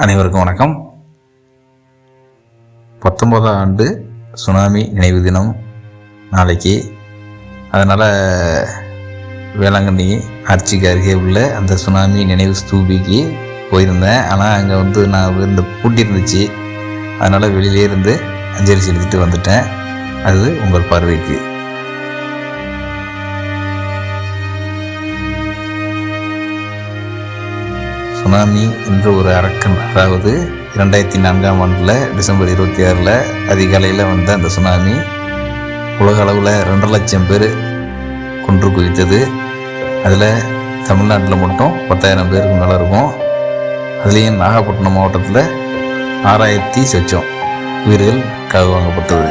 அனைவருக்கும் வணக்கம். 19ஆம் ஆண்டு சுனாமி நினைவு தினம் நாளைக்கு. அதனால் வேளாங்கண்ணி ஆர்ச்சிக்கு அருகே உள்ள அந்த சுனாமி நினைவு ஸ்தூபிக்கு போயிருந்தேன். ஆனால் அங்கே நான் பூட்டி இருந்துச்சு. அதனால் வெளியிலே இருந்து அஞ்சலி செலுத்திட்டு வந்துட்டேன். அது உங்கள் பார்வைக்கு. சுனாமி என்ற ஒரு அரக்கன், அதாவது 2004ஆம் ஆண்டில் டிசம்பர் 26 அதிகாலையில் வந்த அந்த சுனாமி உலக அளவில் 2 லட்சம் பேர் கொன்று குவித்தது. அதில் தமிழ்நாட்டில் மட்டும் 10,000 பேருக்கு மேலே இருக்கும். அதுலேயும் நாகப்பட்டினம் மாவட்டத்தில் 6,000 சொச்சம் உயிர்கள் காவு வாங்கப்பட்டது.